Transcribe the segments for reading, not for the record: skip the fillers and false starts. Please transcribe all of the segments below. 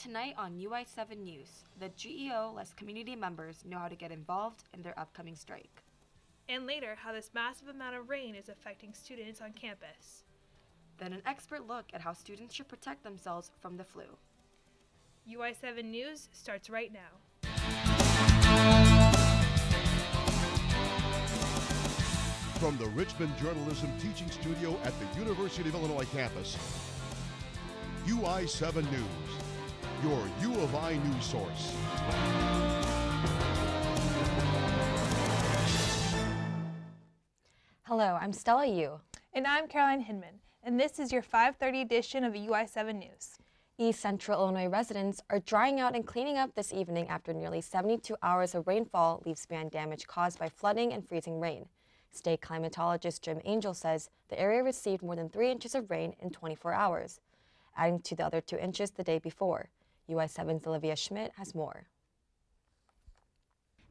Tonight on UI7 News, the GEO lets community members know how to get involved in their upcoming strike. And later, how this massive amount of rain is affecting students on campus. Then an expert look at how students should protect themselves from the flu. UI7 News starts right now. From the Richmond Journalism Teaching Studio at the University of Illinois campus, UI7 News, your U of I news source. Hello, I'm Stella Yu. And I'm Caroline Hinman, and this is your 5:30 edition of UI7 News. East Central Illinois residents are drying out and cleaning up this evening after nearly 72 hours of rainfall leaves behind damage caused by flooding and freezing rain. State climatologist Jim Angel says the area received more than 3 inches of rain in 24 hours, adding to the other 2 inches the day before. UI7's Olivia Schmidt has more.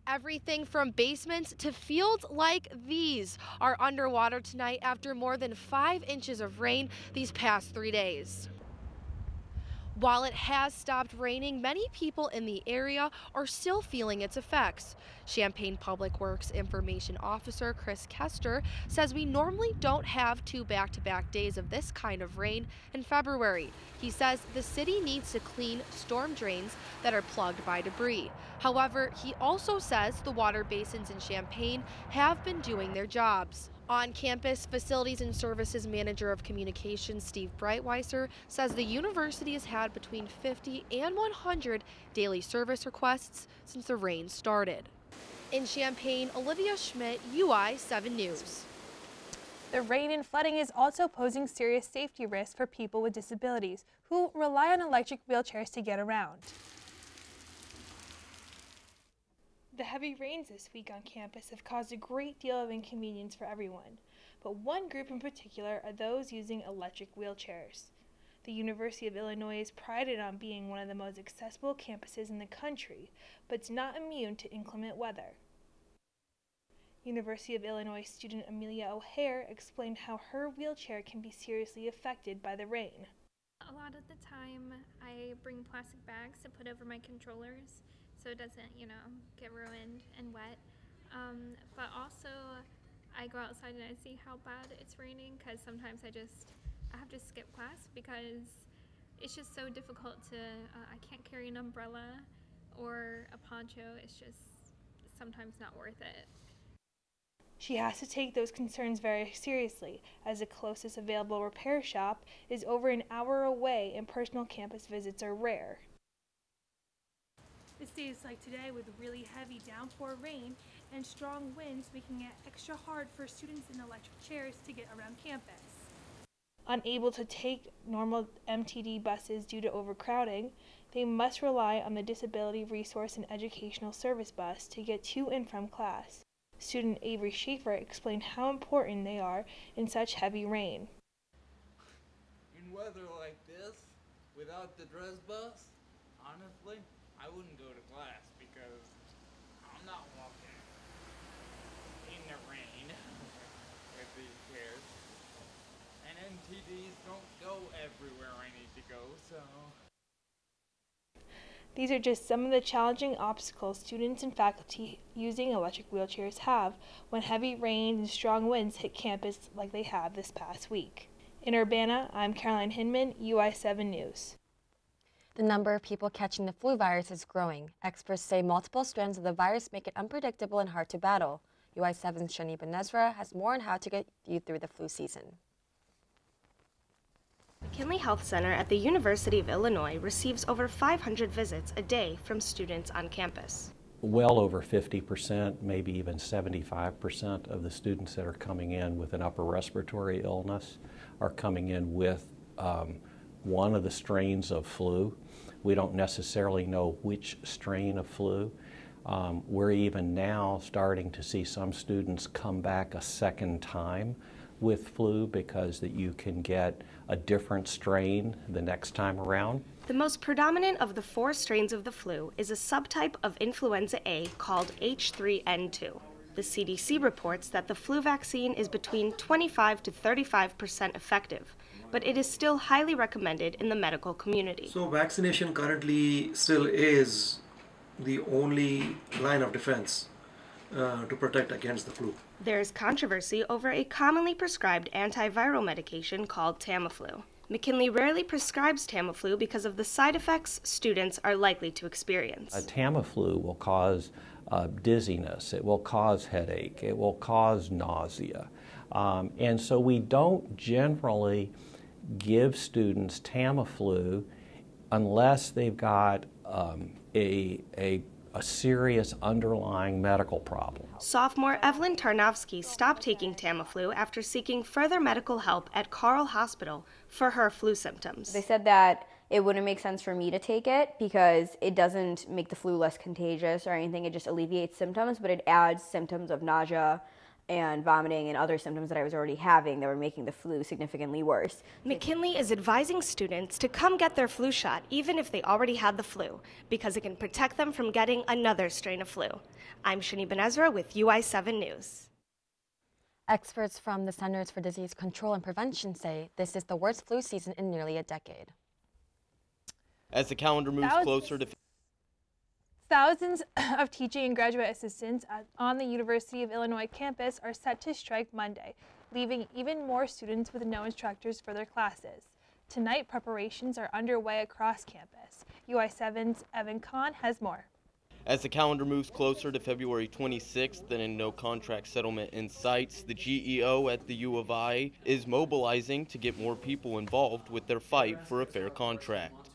Everything from basements to fields like these are underwater tonight after more than 5 inches of rain these past 3 days. While it has stopped raining, many people in the area are still feeling its effects. Champaign Public Works Information Officer Chris Kester says we normally don't have 2 back-to-back days of this kind of rain in February. He says the city needs to clean storm drains that are plugged by debris. However, he also says the water basins in Champaign have been doing their jobs. On campus, Facilities and Services Manager of Communications Steve Breitweiser says the university has had between 50 and 100 daily service requests since the rain started. In Champaign, Olivia Schmidt, UI7 News. The rain and flooding is also posing serious safety risks for people with disabilities who rely on electric wheelchairs to get around. The heavy rains this week on campus have caused a great deal of inconvenience for everyone, but one group in particular are those using electric wheelchairs. The University of Illinois is prided on being one of the most accessible campuses in the country, but it's not immune to inclement weather. University of Illinois student Amelia O'Hare explained how her wheelchair can be seriously affected by the rain. A lot of the time I bring plastic bags to put over my controllers so it doesn't, get ruined and wet. But also I go outside and I see how bad it's raining because sometimes I have to skip class because it's just so difficult to, I can't carry an umbrella or a poncho. It's just sometimes not worth it. She has to take those concerns very seriously, as the closest available repair shop is over an hour away and personal campus visits are rare. It's days like today with really heavy downpour rain and strong winds making it extra hard for students in electric chairs to get around campus. Unable to take normal MTD buses due to overcrowding, they must rely on the Disability Resource and Educational Service bus to get to and from class. Student Avery Schaefer explained how important they are in such heavy rain. In weather like this, without the dress bus, honestly, I wouldn't go to class because I'm not walking in the rain with these chairs. And MTDs don't go everywhere I need to go, so... These are just some of the challenging obstacles students and faculty using electric wheelchairs have when heavy rain and strong winds hit campus like they have this past week. In Urbana, I'm Caroline Hinman, UI7 News. The number of people catching the flu virus is growing. Experts say multiple strands of the virus make it unpredictable and hard to battle. UI7's Shani Benezra has more on how to get you through the flu season. McKinley Health Center at the University of Illinois receives over 500 visits a day from students on campus. Well over 50%, maybe even 75% of the students that are coming in with an upper respiratory illness are coming in with one of the strains of flu. We don't necessarily know which strain of flu. We're even now starting to see some students come back a second time with flu because that you can get a different strain the next time around. The most predominant of the 4 strains of the flu is a subtype of influenza A called H3N2. The CDC reports that the flu vaccine is between 25 to 35% effective, but it is still highly recommended in the medical community. So vaccination currently still is the only line of defense to protect against the flu. There's controversy over a commonly prescribed antiviral medication called Tamiflu. McKinley rarely prescribes Tamiflu because of the side effects students are likely to experience. Tamiflu will cause dizziness, it will cause headache, it will cause nausea. And so we don't generally give students Tamiflu unless they've got a serious underlying medical problem. Sophomore Evelyn Tarnowski stopped taking Tamiflu after seeking further medical help at Carle Hospital for her flu symptoms. They said that it wouldn't make sense for me to take it because it doesn't make the flu less contagious or anything. It just alleviates symptoms, but it adds symptoms of nausea and vomiting and other symptoms that I was already having that were making the flu significantly worse. McKinley is advising students to come get their flu shot even if they already had the flu, because it can protect them from getting another strain of flu. I'm Shani Ben-Ezra with UI7 News. Experts from the Centers for Disease Control and Prevention say this is the worst flu season in nearly a decade. As the calendar moves closer to... Thousands of teaching and graduate assistants on the University of Illinois campus are set to strike Monday, leaving even more students with no instructors for their classes. Tonight, preparations are underway across campus. UI7's Evan Kahn has more. As the calendar moves closer to February 26th and in no contract settlement in sights, the GEO at the U of I is mobilizing to get more people involved with their fight for a fair contract.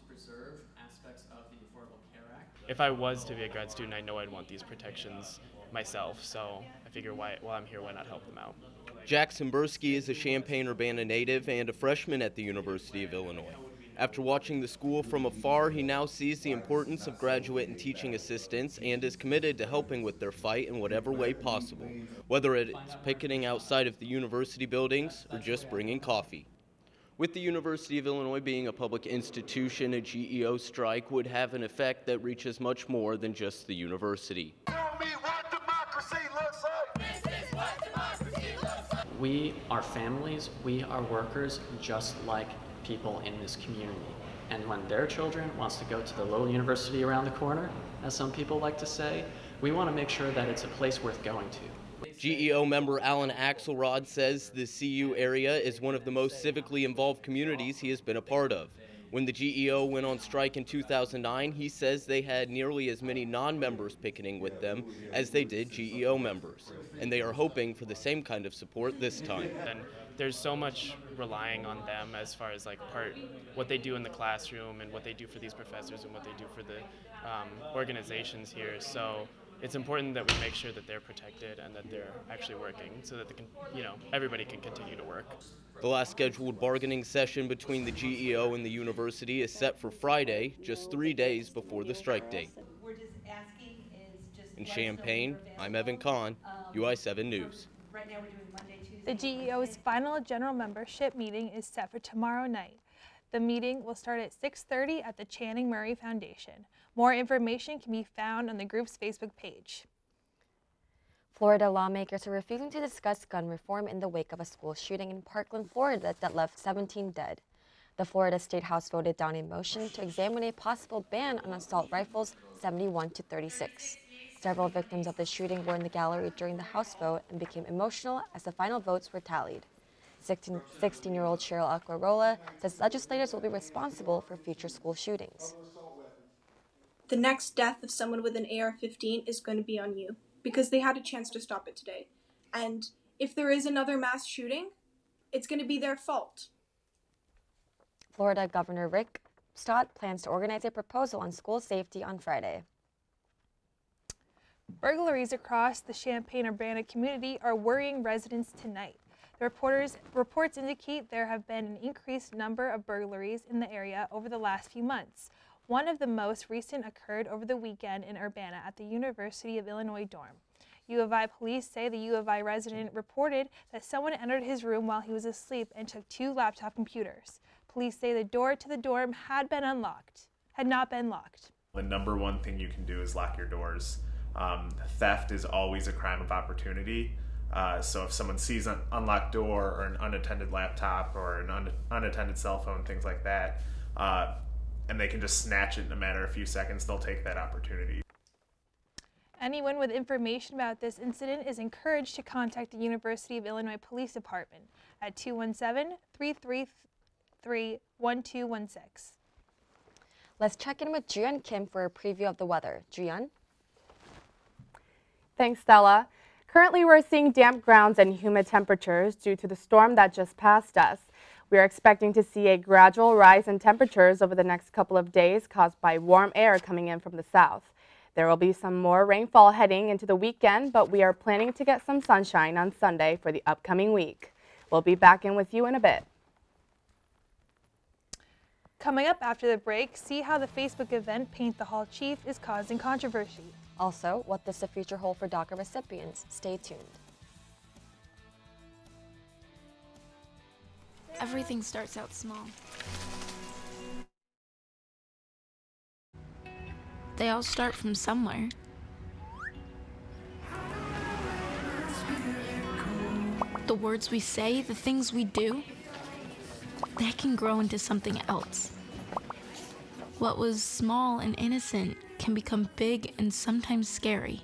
If I was to be a grad student, I know I'd want these protections myself, so I figure while I'm here, why not help them out? Jackson Bursky is a Champaign-Urbana native and a freshman at the University of Illinois. After watching the school from afar, he now sees the importance of graduate and teaching assistants and is committed to helping with their fight in whatever way possible, whether it's picketing outside of the university buildings or just bringing coffee. With the University of Illinois being a public institution, a GEO strike would have an effect that reaches much more than just the university. Tell me what democracy looks like. This is what democracy looks like. We are families, we are workers, just like people in this community. And when their children wants to go to the little university around the corner, as some people like to say, we want to make sure that it's a place worth going to. GEO member Alan Axelrod says the CU area is one of the most civically involved communities he has been a part of. When the GEO went on strike in 2009, he says they had nearly as many non-members picketing with them as they did GEO members, and they are hoping for the same kind of support this time. And there's so much relying on them as far as what they do in the classroom and what they do for these professors and what they do for the organizations here. So it's important that we make sure that they're protected and that they're actually working so that everybody can continue to work. The last scheduled bargaining session between the GEO and the university is set for Friday, just 3 days before the strike date. In Champaign, I'm Evan Kahn, UI7 News. The GEO's final general membership meeting is set for tomorrow night. The meeting will start at 6:30 at the Channing Murray Foundation. More information can be found on the group's Facebook page. Florida lawmakers are refusing to discuss gun reform in the wake of a school shooting in Parkland, Florida that left 17 dead. The Florida State House voted down a motion to examine a possible ban on assault rifles 71-36. Several victims of the shooting were in the gallery during the House vote and became emotional as the final votes were tallied. 16-year-old Cheryl Acquarola says legislators will be responsible for future school shootings. The next death of someone with an AR-15 is going to be on you, because they had a chance to stop it today. And if there is another mass shooting, it's going to be their fault. Florida Governor Rick Scott plans to organize a proposal on school safety on Friday. Burglaries across the Champaign-Urbana community are worrying residents tonight. The reports indicate there have been an increased number of burglaries in the area over the last few months. One of the most recent occurred over the weekend in Urbana at the University of Illinois dorm. U of I police say the U of I resident reported that someone entered his room while he was asleep and took 2 laptop computers. Police say the door to the dorm had not been locked. The number one thing you can do is lock your doors. Theft is always a crime of opportunity. So if someone sees an unlocked door or an unattended laptop or an unattended cell phone, things like that, and they can just snatch it in a matter of a few seconds, they'll take that opportunity. Anyone with information about this incident is encouraged to contact the University of Illinois Police Department at 217-333-1216. Let's check in with Jiyeon Kim for a preview of the weather. Jiyeon? Thanks, Stella. Currently, we're seeing damp grounds and humid temperatures due to the storm that just passed us. We are expecting to see a gradual rise in temperatures over the next couple of days caused by warm air coming in from the south. There will be some more rainfall heading into the weekend, but we are planning to get some sunshine on Sunday for the upcoming week. We'll be back in with you in a bit. Coming up after the break, see how the Facebook event Paint the Hall Chief is causing controversy. Also, what does the future hold for DACA recipients? Stay tuned. Everything starts out small. They all start from somewhere. The words we say, the things we do, they can grow into something else. What was small and innocent can become big and sometimes scary.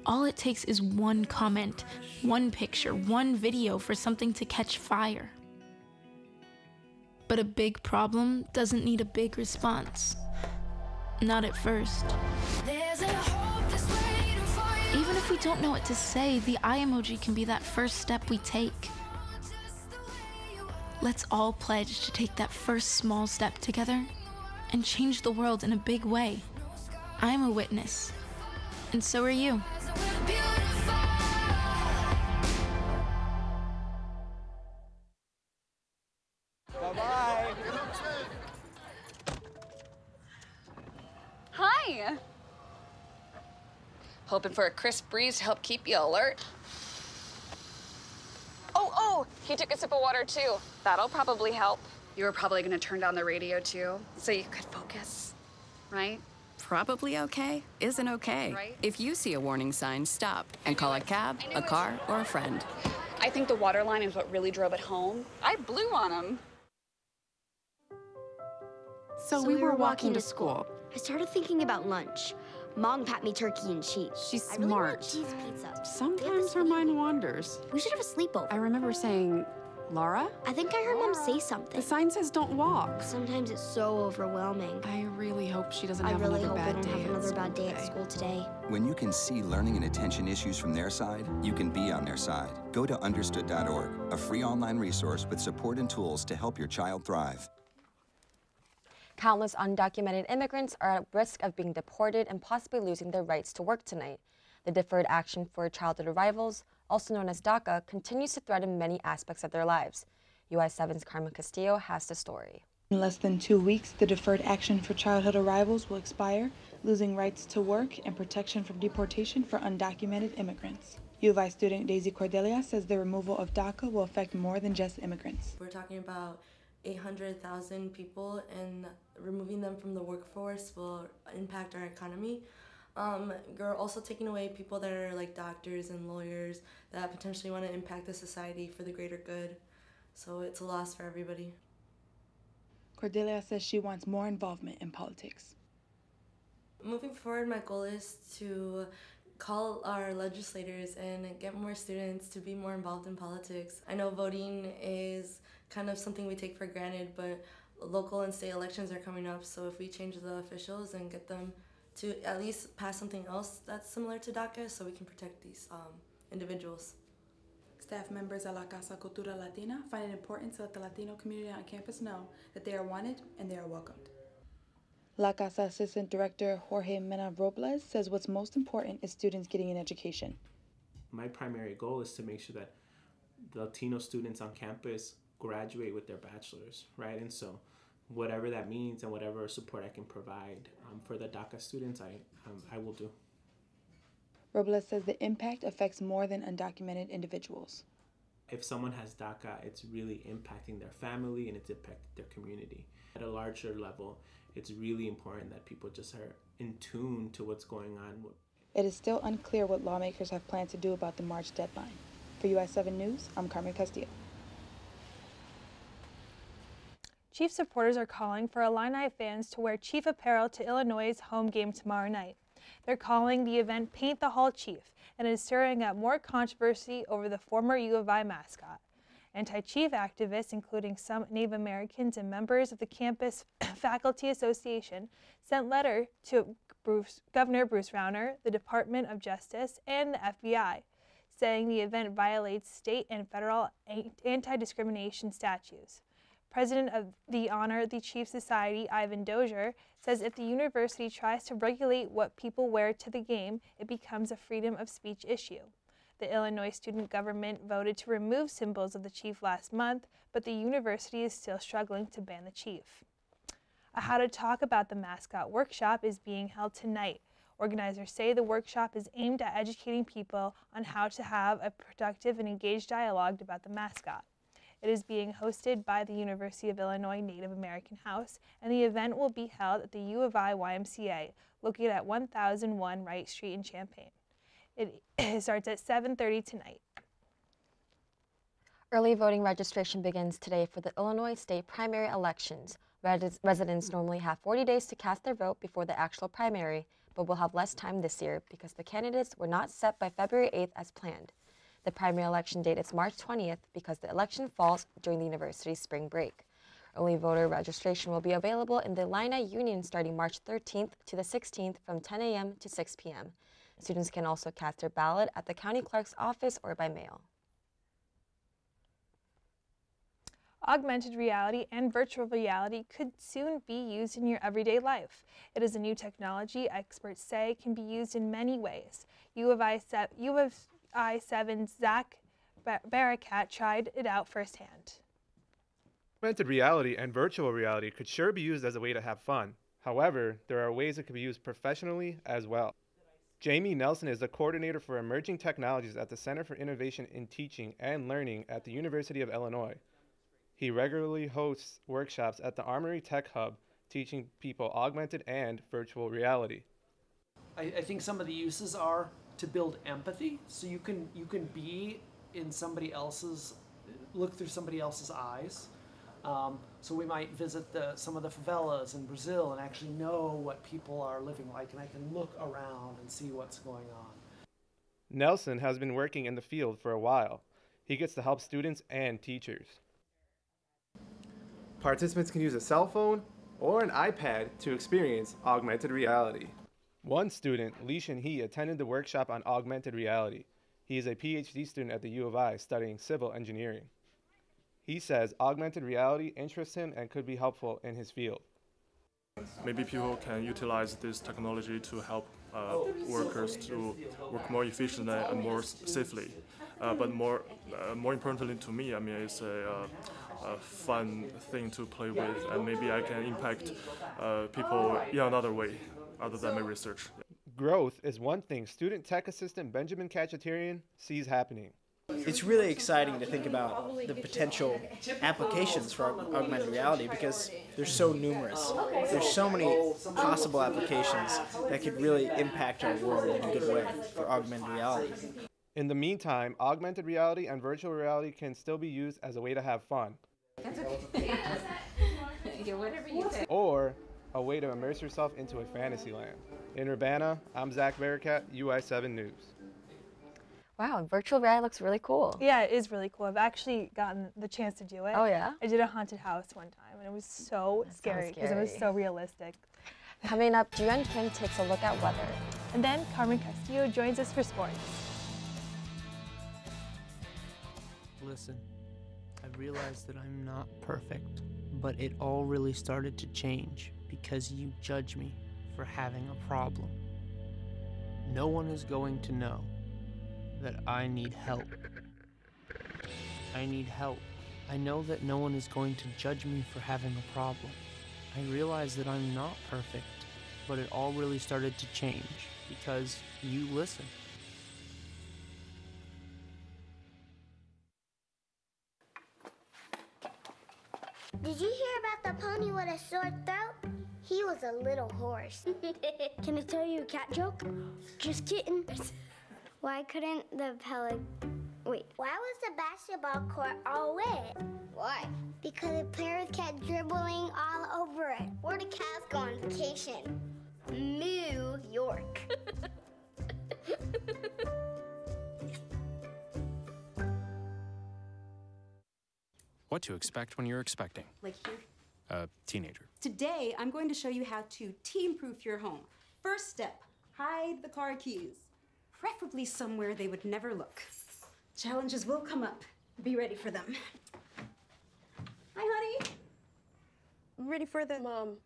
All it takes is one comment, one picture, one video for something to catch fire. But a big problem doesn't need a big response. Not at first. Even if we don't know what to say, the eye emoji can be that first step we take. Let's all pledge to take that first small step together and change the world in a big way. I'm a witness, and so are you. Bye-bye. Hi. Hoping for a crisp breeze to help keep you alert. Oh, he took a sip of water too. That'll probably help. You were probably gonna turn down the radio too, so you could focus, right? Probably okay isn't okay. Right? If you see a warning sign, stop and call a cab, a car, or a friend. I think the water line is what really drove it home. I blew on him. So we were walking to school. I started thinking about lunch. Mom packed me turkey and cheese. She's I really want smart. cheese pizza. Sometimes her mind wanders. We should have a sleepover. I remember saying, Laura? I think I heard Mom say something. The sign says don't walk. Sometimes it's so overwhelming. I really hope she doesn't I have really another hope I bad don't day have at another school bad day at today. school today. When you can see learning and attention issues from their side, you can be on their side. Go to understood.org, a free online resource with support and tools to help your child thrive. Countless undocumented immigrants are at risk of being deported and possibly losing their rights to work tonight. The Deferred Action for Childhood Arrivals, also known as DACA, continues to threaten many aspects of their lives. UI7's Carmen Castillo has the story. In less than 2 weeks, the Deferred Action for Childhood Arrivals will expire, losing rights to work and protection from deportation for undocumented immigrants. U of I student Daisy Cordelia says the removal of DACA will affect more than just immigrants. We're talking about 800,000 people, and removing them from the workforce will impact our economy. You're also taking away people that are like doctors and lawyers that potentially want to impact the society for the greater good. So it's a loss for everybody. Cordelia says she wants more involvement in politics. Moving forward, my goal is to call our legislators and get more students to be more involved in politics. I know voting is kind of something we take for granted, but local and state elections are coming up, so if we change the officials and get them to at least pass something else that's similar to DACA, so we can protect these individuals. Staff members at La Casa Cultura Latina find it important to let the Latino community on campus know that they are wanted and they are welcomed. La Casa Assistant Director Jorge Mena Robles says what's most important is students getting an education. My primary goal is to make sure that the Latino students on campus graduate with their bachelor's, right? And so whatever that means and whatever support I can provide for the DACA students, I will do. Robles says the impact affects more than undocumented individuals. If someone has DACA, it's really impacting their family and it's impacting their community. At a larger level, it's really important that people just are in tune to what's going on It is still unclear what lawmakers have planned to do about the March deadline. For UI7 News, I'm Carmen Castillo. Chief supporters are calling for Illini fans to wear Chief apparel to Illinois' home game tomorrow night. They're calling the event Paint the Hall Chief, and is stirring up more controversy over the former U of I mascot. Anti-Chief activists, including some Native Americans and members of the campus faculty association, sent letter to Governor Bruce Rauner, the Department of Justice, and the FBI, saying the event violates state and federal anti-discrimination statutes. President of the Honor the Chief Society, Ivan Dozier, says if the university tries to regulate what people wear to the game, it becomes a freedom of speech issue. The Illinois student government voted to remove symbols of the chief last month, but the university is still struggling to ban the chief. A How to Talk About the Mascot workshop is being held tonight. Organizers say the workshop is aimed at educating people on how to have a productive and engaged dialogue about the mascot. It is being hosted by the University of Illinois Native American House, and the event will be held at the U of I YMCA, located at 1001 Wright Street in Champaign. It starts at 7:30 tonight. Early voting registration begins today for the Illinois state primary elections. Residents normally have 40 days to cast their vote before the actual primary, but will have less time this year because the candidates were not set by February 8th as planned. The primary election date is March 20th because the election falls during the university's spring break. Early voter registration will be available in the Illini Union starting March 13th to the 16th from 10 a.m. to 6 p.m. Students can also cast their ballot at the county clerk's office or by mail. Augmented reality and virtual reality could soon be used in your everyday life. It is a new technology experts say can be used in many ways. U of I7's Zach Barakat tried it out firsthand. Augmented reality and virtual reality could sure be used as a way to have fun. However, there are ways it could be used professionally as well. Jamie Nelson is the coordinator for emerging technologies at the Center for Innovation in Teaching and Learning at the University of Illinois. He regularly hosts workshops at the Armory Tech Hub, teaching people augmented and virtual reality. I think some of the uses are to build empathy, so you can be in somebody else's, look through somebody else's eyes. So we might visit some of the favelas in Brazil and actually know what people are living like, and I can look around and see what's going on. Nelson has been working in the field for a while. He gets to help students and teachers. Participants can use a cell phone or an iPad to experience augmented reality. One student, Lee Shin-hee, attended the workshop on augmented reality. He is a PhD student at the U of I studying civil engineering. He says augmented reality interests him and could be helpful in his field. Maybe people can utilize this technology to help workers to work more efficiently and more safely. But more importantly to me, I mean, it's a fun thing to play with, and maybe I can impact people in another way other than my research. Growth is one thing student tech assistant Benjamin Kachatarian sees happening. It's really exciting to think about the potential applications for augmented reality because they're so numerous. There's so many possible applications that could really impact our world in a good way for augmented reality. In the meantime, augmented reality and virtual reality can still be used as a way to have fun. That's okay. Yeah, whatever you say. Or a way to immerse yourself into a fantasy land. In Urbana, I'm Zach Barakat, UI7 News. Wow, virtual reality looks really cool. Yeah, it is really cool. I've actually gotten the chance to do it. Oh, yeah? I did a haunted house one time, and it was so scary because it was so realistic. Coming up, Juan Kim takes a look at weather. And then Carmen Castillo joins us for sports. Listen, I realized that I'm not perfect, but it all really started to change because you judge me for having a problem. No one is going to know that I need help. I need help. I know that no one is going to judge me for having a problem. I realize that I'm not perfect, but it all really started to change because you listen. Did you hear about the pony with a sore throat? He was a little horse. Can I tell you a cat joke? Just kidding. Why couldn't the Wait. Why was the basketball court all wet? Why? Because the players kept dribbling all over it. Where did cats go on vacation? New York. What to expect when you're expecting Like here. a teenager. Today, I'm going to show you how to teen-proof your home. First step, hide the car keys. Preferably somewhere they would never look. Challenges will come up. Be ready for them. Hi, honey. Ready for the... Mom,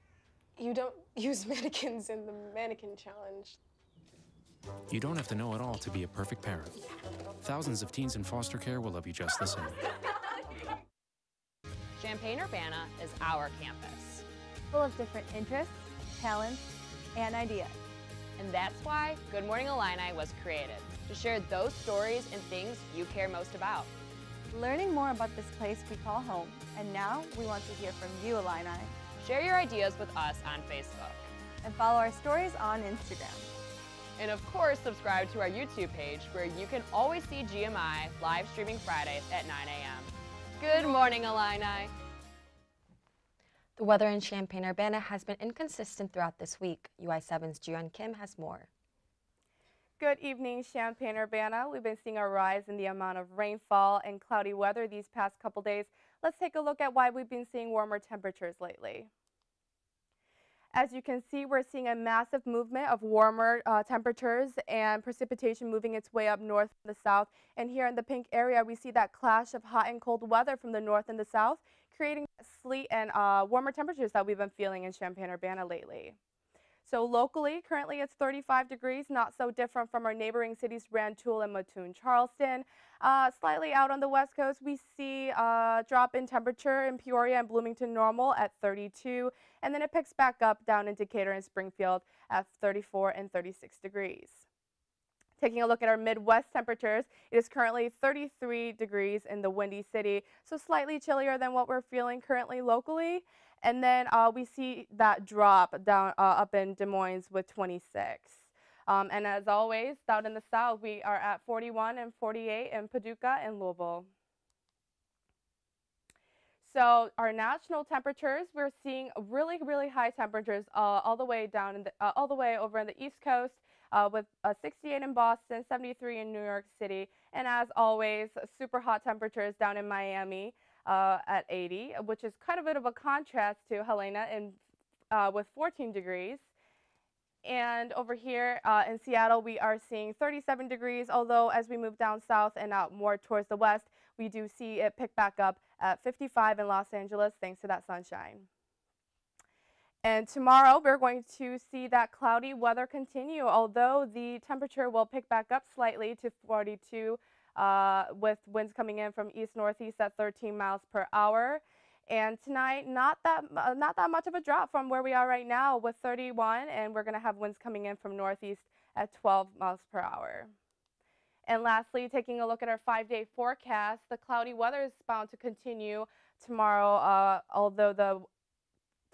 you don't use mannequins in the mannequin challenge. You don't have to know it all to be a perfect parent. Thousands of teens in foster care will love you just the same. Champaign-Urbana is our campus. Full of different interests, talents, and ideas. And that's why Good Morning Illini was created, to share those stories and things you care most about. Learning more about this place we call home, and now we want to hear from you, Illini. Share your ideas with us on Facebook. And follow our stories on Instagram. And of course, subscribe to our YouTube page where you can always see GMI live streaming Fridays at 9 a.m. Good morning, Illini. The weather in Champaign-Urbana has been inconsistent throughout this week. UI7's Jiyeon Kim has more. Good evening, Champaign-Urbana. We've been seeing a rise in the amount of rainfall and cloudy weather these past couple days. Let's take a look at why we've been seeing warmer temperatures lately. As you can see, we're seeing a massive movement of warmer temperatures and precipitation moving its way up north from the south. And here in the pink area, we see that clash of hot and cold weather from the north and the south, creating sleet and warmer temperatures that we've been feeling in Champaign-Urbana lately. So locally, currently it's 35 degrees, not so different from our neighboring cities, Rantoul and Mattoon, Charleston. Slightly out on the west coast, we see a drop in temperature in Peoria and Bloomington normal at 32, and then it picks back up down in Decatur and Springfield at 34 and 36 degrees. Taking a look at our Midwest temperatures, it is currently 33 degrees in the Windy City, so slightly chillier than what we're feeling currently locally. And then we see that drop down up in Des Moines with 26. And as always, down in the south, we are at 41 and 48 in Paducah and Louisville. So our national temperatures, we're seeing really, really high temperatures all the way down in all the way over in the East Coast. With 68 in Boston, 73 in New York City, and as always, super hot temperatures down in Miami at 80, which is kind of a bit of a contrast to Helena with 14 degrees. And over here in Seattle, we are seeing 37 degrees, although as we move down south and out more towards the west, we do see it pick back up at 55 in Los Angeles, thanks to that sunshine. And tomorrow, we're going to see that cloudy weather continue, although the temperature will pick back up slightly to 42 with winds coming in from east-northeast at 13 miles per hour. And tonight, not that much of a drop from where we are right now with 31, and we're going to have winds coming in from northeast at 12 miles per hour. And lastly, taking a look at our 5-day forecast, the cloudy weather is bound to continue tomorrow, although the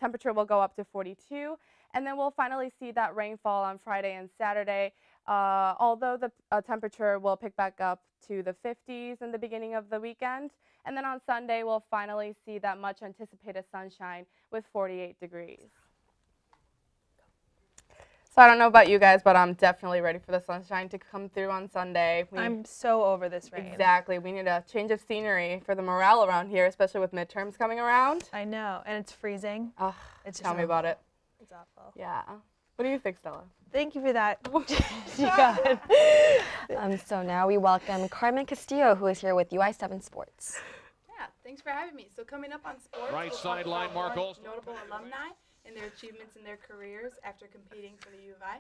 temperature will go up to 42, and then we'll finally see that rainfall on Friday and Saturday, although the temperature will pick back up to the 50s in the beginning of the weekend. And then on Sunday, we'll finally see that much anticipated sunshine with 48 degrees. So I don't know about you guys, but I'm definitely ready for the sunshine to come through on Sunday. I'm so over this rain. Exactly. We need a change of scenery for the morale around here, especially with midterms coming around. I know, and it's freezing. Oh, it's tell me about it. It's awful. Yeah. What do you think, Stella? Thank you for that. So now we welcome Carmen Castillo, who is here with UI7 Sports. Yeah, thanks for having me. So coming up on sports, right we'll sideline, talk about Mark Olson. notable alumni and their achievements in their careers after competing for the U of I.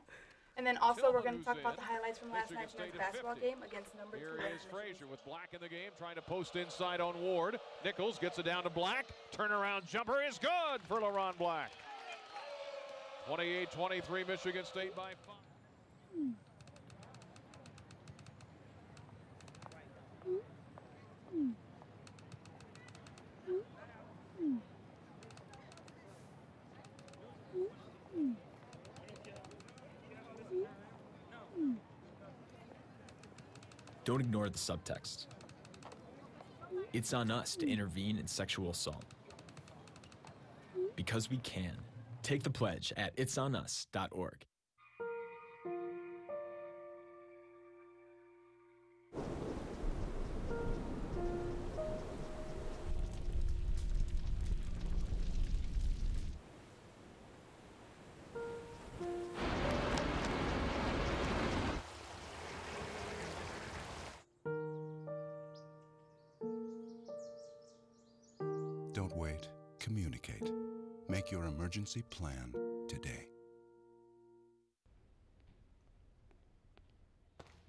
And then also we're going to talk about the highlights from last night's men's basketball game against number 2. Here is Frazier with Black in the game, trying to post inside on Ward. Nichols gets it down to Black. Turnaround jumper is good for LaRon Black. 28-23, Michigan State by 5. Don't ignore the subtext. It's on us to intervene in sexual assault. Because we can. Take the pledge at itsonus.org. Don't wait. Communicate. Make your emergency plan today.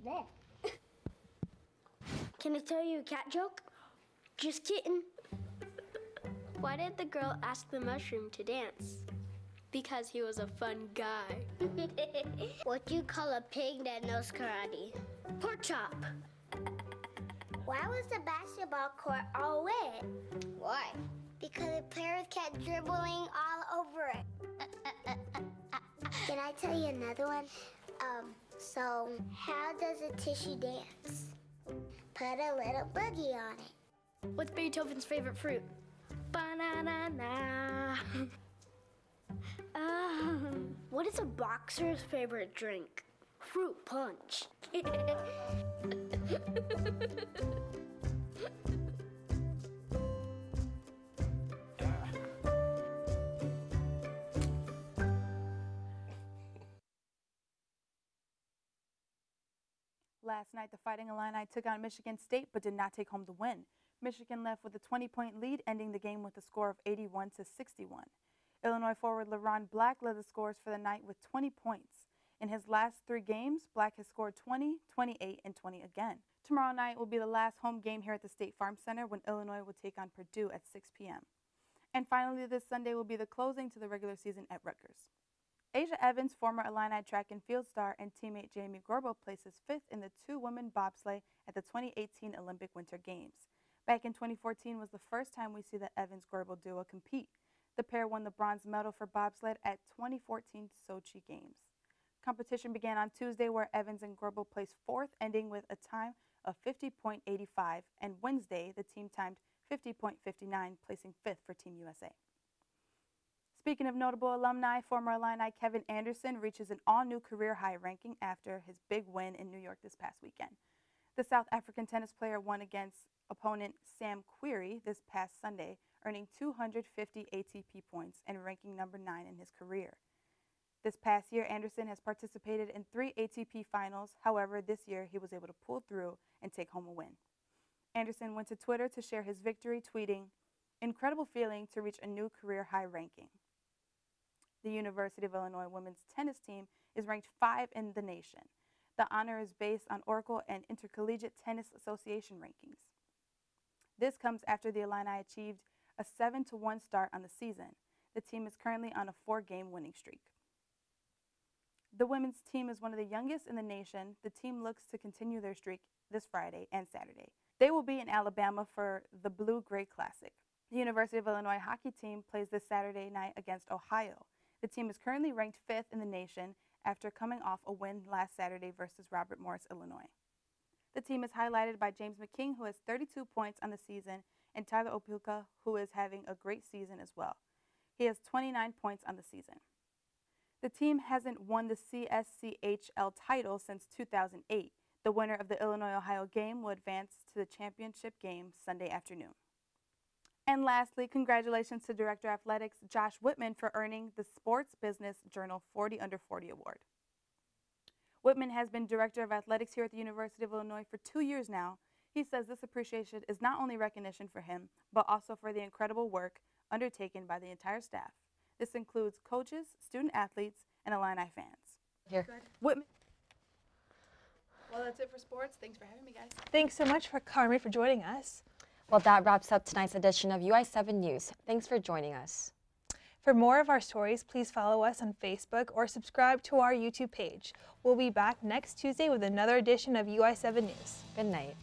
There. Can I tell you a cat joke? Just kidding. Why did the girl ask the mushroom to dance? Because he was a fun guy. What do you call a pig that knows karate? Pork chop. Why was the basketball court all wet? Why? Because the players kept dribbling all over it. Can I tell you another one? So how does a tissue dance? Put a little boogie on it. What's Beethoven's favorite fruit? Banana. What is a boxer's favorite drink? Fruit punch. Last night, the Fighting Illini took on Michigan State but did not take home the win. Michigan left with a 20-point lead, ending the game with a score of 81-61. Illinois forward LeRon Black led the scores for the night with 20 points. In his last 3 games, Black has scored 20, 28, and 20 again. Tomorrow night will be the last home game here at the State Farm Center when Illinois will take on Purdue at 6 p.m. And finally, this Sunday will be the closing to the regular season at Rutgers. Asia Evans, former Illini track and field star, and teammate Jamie Gorbo places 5th in the 2-women bobsleigh at the 2018 Olympic Winter Games. Back in 2014 was the first time we see the Evans-Gorbo duo compete. The pair won the bronze medal for bobsled at 2014 Sochi Games. Competition began on Tuesday, where Evans and Gorbo placed 4th, ending with a time of 50.85, and Wednesday the team timed 50.59, placing 5th for Team USA. Speaking of notable alumni, former Illini Kevin Anderson reaches an all-new career high ranking after his big win in New York this past weekend. The South African tennis player won against opponent Sam Querrey this past Sunday, earning 250 ATP points and ranking number 9 in his career. This past year, Anderson has participated in 3 ATP finals. However, this year he was able to pull through and take home a win. Anderson went to Twitter to share his victory, tweeting, "Incredible feeling to reach a new career high ranking." The University of Illinois women's tennis team is ranked 5 in the nation. The honor is based on Oracle and Intercollegiate Tennis Association rankings. This comes after the Illini achieved a 7-1 start on the season. The team is currently on a 4-game winning streak. The women's team is one of the youngest in the nation. The team looks to continue their streak this Friday and Saturday. They will be in Alabama for the Blue-Gray Classic. The University of Illinois hockey team plays this Saturday night against Ohio. The team is currently ranked 5th in the nation after coming off a win last Saturday versus Robert Morris, Illinois. The team is highlighted by James McKing, who has 32 points on the season, and Tyler Opelka, who is having a great season as well. He has 29 points on the season. The team hasn't won the CSCHL title since 2008. The winner of the Illinois-Ohio game will advance to the championship game Sunday afternoon. And lastly, congratulations to Director of Athletics Josh Whitman for earning the Sports Business Journal 40 Under 40 Award. Whitman has been Director of Athletics here at the University of Illinois for 2 years now. He says this appreciation is not only recognition for him, but also for the incredible work undertaken by the entire staff. This includes coaches, student athletes, and Illini fans. Here. Whitman. Well, that's it for sports. Thanks for having me, guys. Thanks so much for Carmen for joining us. Well, that wraps up tonight's edition of UI7 News. Thanks for joining us. For more of our stories, please follow us on Facebook or subscribe to our YouTube page. We'll be back next Tuesday with another edition of UI7 News. Good night.